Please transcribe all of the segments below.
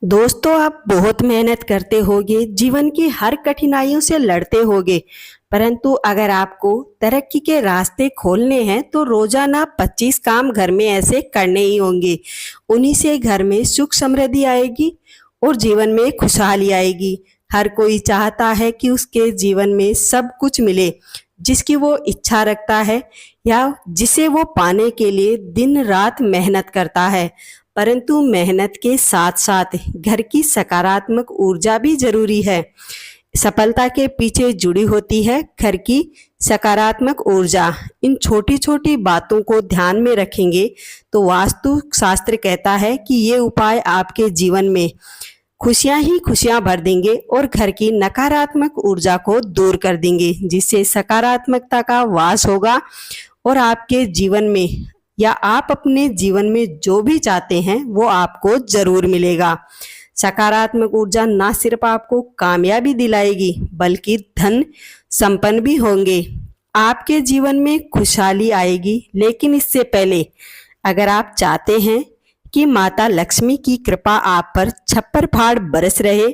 दोस्तों, आप बहुत मेहनत करते होगे, जीवन की हर कठिनाइयों से लड़ते होगे, परंतु अगर आपको तरक्की के रास्ते खोलने हैं तो रोजाना 25 काम घर में ऐसे करने ही होंगे। उन्हीं से घर में सुख समृद्धि आएगी और जीवन में खुशहाली आएगी। हर कोई चाहता है कि उसके जीवन में सब कुछ मिले, जिसकी वो इच्छा रखता है या जिसे वो पाने के लिए दिन रात मेहनत करता है। परंतु मेहनत के साथ साथ घर की सकारात्मक ऊर्जा भी जरूरी है। सफलता के पीछे जुड़ी होती है घर की सकारात्मक ऊर्जा। इन छोटी छोटी बातों को ध्यान में रखेंगे तो वास्तु शास्त्र कहता है कि ये उपाय आपके जीवन में खुशियां ही खुशियां भर देंगे और घर की नकारात्मक ऊर्जा को दूर कर देंगे, जिससे सकारात्मकता का वास होगा और आपके जीवन में या आप अपने जीवन में जो भी चाहते हैं वो आपको जरूर मिलेगा। सकारात्मक ऊर्जा ना सिर्फ आपको कामयाबी दिलाएगी बल्कि धन संपन्न भी होंगे। आपके जीवन में खुशहाली आएगी। लेकिन इससे पहले अगर आप चाहते हैं कि माता लक्ष्मी की कृपा आप पर छप्पर फाड़ बरस रहे,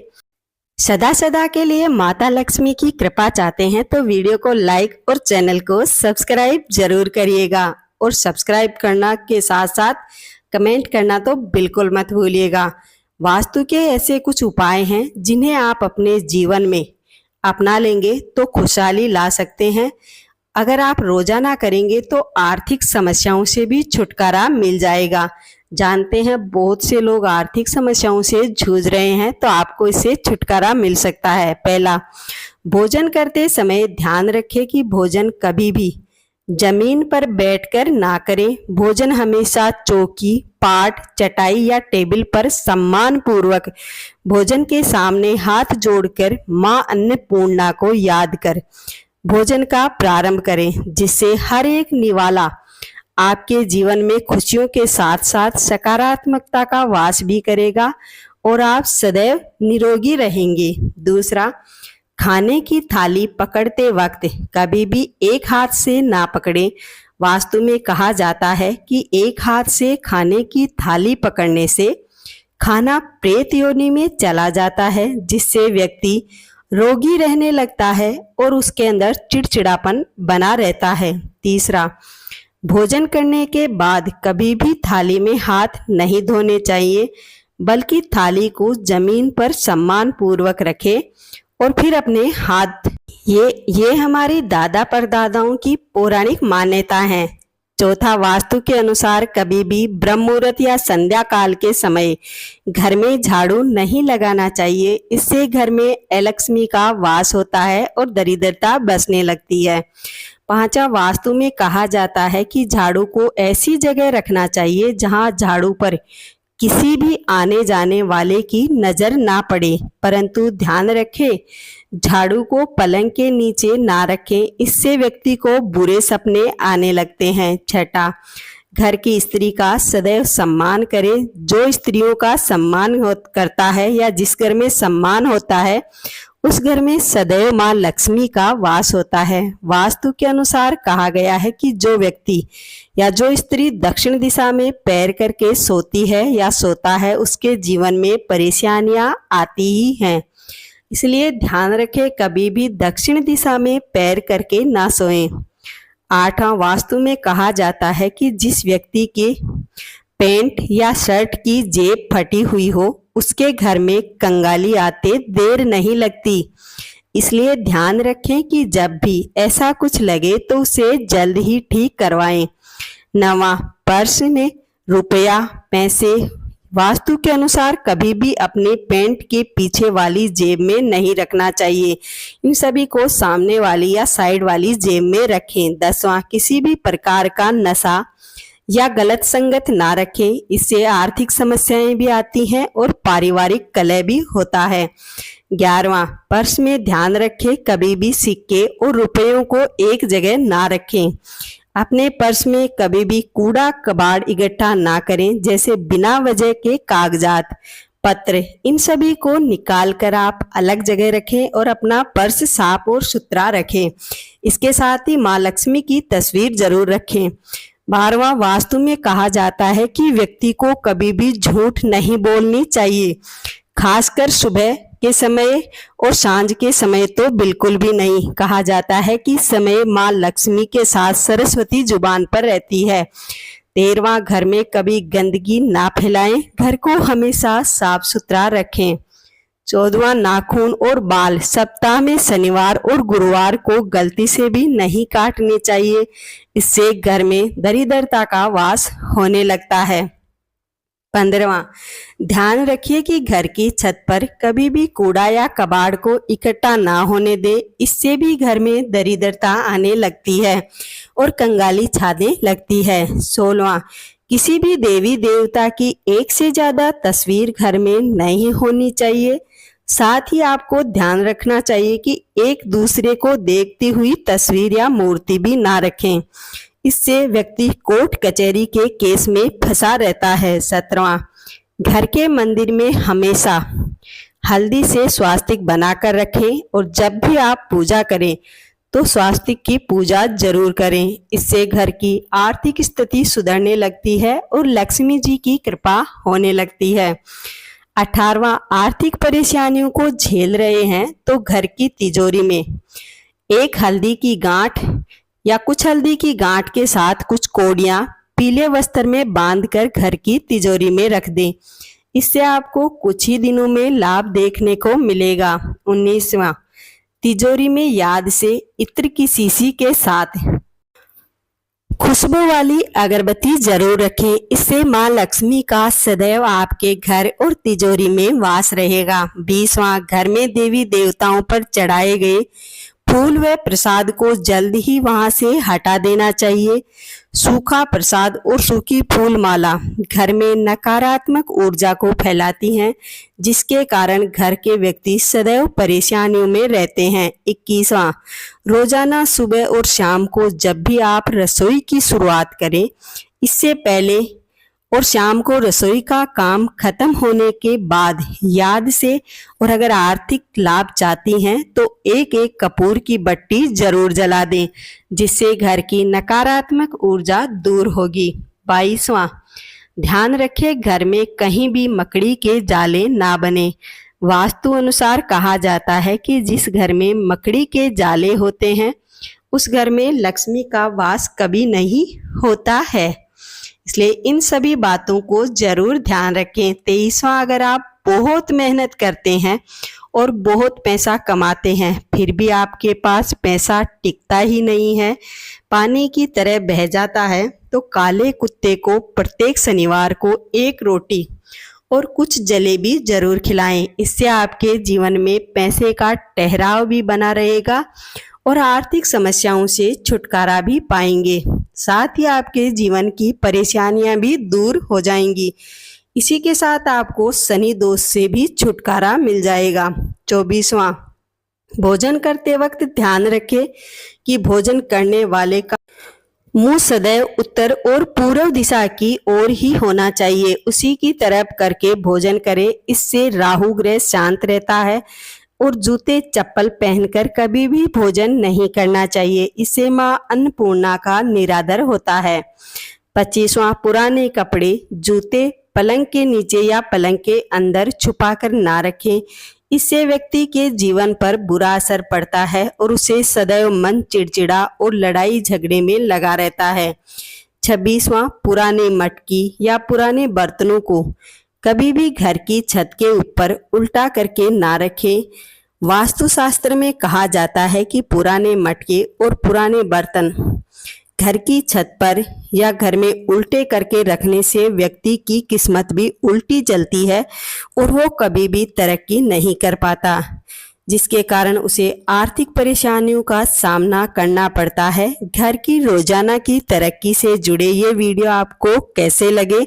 सदा सदा के लिए माता लक्ष्मी की कृपा चाहते हैं तो वीडियो को लाइक और चैनल को सब्सक्राइब जरूर करिएगा। और सब्सक्राइब करना के साथ साथ कमेंट करना तो बिल्कुल मत भूलिएगा। वास्तु के ऐसे कुछ उपाय हैं जिन्हें आप अपने जीवन में अपना लेंगे तो खुशहाली ला सकते हैं। अगर आप रोजाना करेंगे तो आर्थिक समस्याओं से भी छुटकारा मिल जाएगा। जानते हैं बहुत से लोग आर्थिक समस्याओं से जूझ रहे हैं, तो आपको इससे छुटकारा मिल सकता है। पहला, भोजन करते समय ध्यान रखें कि भोजन कभी भी जमीन पर बैठकर ना करें। भोजन हमेशा चौकी, पाट, चटाई या टेबल पर सम्मान पूर्वक भोजन के सामने हाथ जोड़कर मां अन्नपूर्णा को याद कर भोजन का प्रारंभ करें, जिससे हर एक निवाला आपके जीवन में खुशियों के साथ साथ सकारात्मकता का वास भी करेगा और आप सदैव निरोगी रहेंगे। दूसरा, खाने की थाली पकड़ते वक्त कभी भी एक हाथ से ना पकड़ें। वास्तु में कहा जाता है कि एक हाथ से खाने की थाली पकड़ने से खाना प्रेत योनि में चला जाता है, जिससे व्यक्ति रोगी रहने लगता है और उसके अंदर चिड़चिड़ापन बना रहता है। तीसरा, भोजन करने के बाद कभी भी थाली में हाथ नहीं धोने चाहिए, बल्कि थाली को जमीन पर सम्मान पूर्वक रखें और फिर अपने हाथ ये हमारी दादा परदादाओं की पौराणिक मान्यता है। चौथा, वास्तु के अनुसार कभी भी ब्रह्म मुहूर्त या संध्या काल के समय घर में झाड़ू नहीं लगाना चाहिए। इससे घर में अलक्ष्मी का वास होता है और दरिद्रता बसने लगती है। पांचवा, वास्तु में कहा जाता है कि झाड़ू को ऐसी जगह रखना चाहिए जहां झाड़ू पर किसी भी आने जाने वाले की नजर ना पड़े, परंतु ध्यान रखें झाड़ू को पलंग के नीचे ना रखें, इससे व्यक्ति को बुरे सपने आने लगते हैं। छठा, घर की स्त्री का सदैव सम्मान करें। जो स्त्रियों का सम्मान करता है या जिस घर में सम्मान होता है उस घर में सदैव मां लक्ष्मी का वास होता है। वास्तु के अनुसार कहा गया है कि जो व्यक्ति या जो स्त्री दक्षिण दिशा में पैर करके सोती है या सोता है उसके जीवन में परेशानियां आती ही हैं। इसलिए ध्यान रखें कभी भी दक्षिण दिशा में पैर करके ना सोएं। आठवां, वास्तु में कहा जाता है कि जिस व्यक्ति के पैंट या शर्ट की जेब फटी हुई हो उसके घर में कंगाली आते देर नहीं लगती। इसलिए ध्यान रखें कि जब भी ऐसा कुछ लगे तो उसे जल्द ही ठीक करवाएं। नवा, पर्स में रुपया, पैसे वास्तु के अनुसार कभी भी अपने पैंट के पीछे वाली जेब में नहीं रखना चाहिए। इन सभी को सामने वाली या साइड वाली जेब में रखें। 10वां, किसी भी प्रकार का नशा या गलत संगत ना रखें, इससे आर्थिक समस्याएं भी आती हैं और पारिवारिक कलह भी होता है। 11वां, पर्स में ध्यान रखें कभी भी सिक्के और रुपयों को एक जगह ना रखें। अपने पर्स में कभी भी कूड़ा कबाड़ इकट्ठा ना करें, जैसे बिना वजह के कागजात, पत्र, इन सभी को निकाल कर आप अलग जगह रखें और अपना पर्स साफ और सुथरा रखें। इसके साथ ही मां लक्ष्मी की तस्वीर जरूर रखें। 12वां, वास्तु में कहा जाता है कि व्यक्ति को कभी भी झूठ नहीं बोलनी चाहिए। खासकर सुबह के समय और सांझ के समय तो बिल्कुल भी नहीं। कहा जाता है कि समय माँ लक्ष्मी के साथ सरस्वती जुबान पर रहती है। 13वां, घर में कभी गंदगी ना फैलाएं, घर को हमेशा साफ सुथरा रखें। 14वां, नाखून और बाल सप्ताह में शनिवार और गुरुवार को गलती से भी नहीं काटने चाहिए, इससे घर में दरिद्रता का वास होने लगता है। 15वां, ध्यान रखिए कि घर की छत पर कभी भी कूड़ा या कबाड़ को इकट्ठा ना होने दे, इससे भी घर में दरिद्रता आने लगती है और कंगाली छाने लगती है। 16वां, किसी भी देवी देवता की एक से ज्यादा तस्वीर घर में नहीं होनी चाहिए। साथ ही आपको ध्यान रखना चाहिए कि एक दूसरे को देखती हुई तस्वीर या मूर्ति भी ना रखें, इससे व्यक्ति कोर्ट कचहरी के केस में फंसा रहता है। 17वां, घर के मंदिर में हमेशा हल्दी से स्वास्तिक बनाकर रखें और जब भी आप पूजा करें तो स्वास्तिक की पूजा जरूर करें, इससे घर की आर्थिक स्थिति सुधरने लगती है और लक्ष्मी जी की कृपा होने लगती है। 18वां, आर्थिक परेशानियों को झेल रहे हैं तो घर की तिजोरी में एक हल्दी की गांठ या कुछ हल्दी की गांठ के साथ कुछ कौड़ियां पीले वस्त्र में बांधकर घर की तिजोरी में रख दें, इससे आपको कुछ ही दिनों में लाभ देखने को मिलेगा। 19वां, तिजोरी में याद से इत्र की शीशी के साथ खुशबू वाली अगरबत्ती जरूर रखें, इससे माँ लक्ष्मी का सदैव आपके घर और तिजोरी में वास रहेगा। 20वां, घर में देवी देवताओं पर चढ़ाए गए फूल व प्रसाद को जल्द ही वहां से हटा देना चाहिए। सूखा प्रसाद और सूखी फूल माला घर में नकारात्मक ऊर्जा को फैलाती हैं, जिसके कारण घर के व्यक्ति सदैव परेशानियों में रहते हैं। 21वां, रोजाना सुबह और शाम को जब भी आप रसोई की शुरुआत करें, इससे पहले और शाम को रसोई का काम खत्म होने के बाद याद से, और अगर आर्थिक लाभ चाहती हैं तो एक एक कपूर की बत्ती जरूर जला दें, जिससे घर की नकारात्मक ऊर्जा दूर होगी। 22वां, ध्यान रखें घर में कहीं भी मकड़ी के जाले ना बने। वास्तु अनुसार कहा जाता है कि जिस घर में मकड़ी के जाले होते हैं उस घर में लक्ष्मी का वास कभी नहीं होता है, इसलिए इन सभी बातों को जरूर ध्यान रखें। 23वां, अगर आप बहुत मेहनत करते हैं और बहुत पैसा कमाते हैं फिर भी आपके पास पैसा टिकता ही नहीं है, पानी की तरह बह जाता है, तो काले कुत्ते को प्रत्येक शनिवार को एक रोटी और कुछ जलेबी जरूर खिलाएं, इससे आपके जीवन में पैसे का ठहराव भी बना रहेगा और आर्थिक समस्याओं से छुटकारा भी पाएंगे। साथ ही आपके जीवन की परेशानियां भी दूर हो जाएंगी। इसी के साथ आपको शनि दोष से भी छुटकारा मिल जाएगा। 24वां, भोजन करते वक्त ध्यान रखें कि भोजन करने वाले का मुंह सदैव उत्तर और पूर्व दिशा की ओर ही होना चाहिए, उसी की तरफ करके भोजन करें, इससे राहु ग्रह शांत रहता है। और जूते चप्पल पहनकर कभी भी भोजन नहीं करना चाहिए, इससे मां अन्नपूर्णा का निरादर होता है। 25वां, पुराने कपड़े जूते पलंग के नीचे या पलंग के अंदर छुपाकर ना रखें, इससे व्यक्ति के जीवन पर बुरा असर पड़ता है और उसे सदैव मन चिड़चिड़ा और लड़ाई झगड़े में लगा रहता है। 26वां, पुराने मटकी या पुराने बर्तनों को कभी भी घर की छत के ऊपर उल्टा करके ना रखें। वास्तुशास्त्र में कहा जाता है कि पुराने मटके और पुराने बर्तन घर की छत पर या घर में उल्टे करके रखने से व्यक्ति की किस्मत भी उल्टी चलती है और वो कभी भी तरक्की नहीं कर पाता, जिसके कारण उसे आर्थिक परेशानियों का सामना करना पड़ता है। घर की रोजाना की तरक्की से जुड़े ये वीडियो आपको कैसे लगे?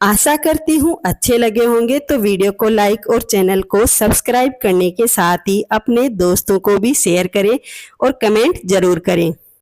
आशा करती हूँ अच्छे लगे होंगे, तो वीडियो को लाइक और चैनल को सब्सक्राइब करने के साथ ही अपने दोस्तों को भी शेयर करें और कमेंट जरूर करें।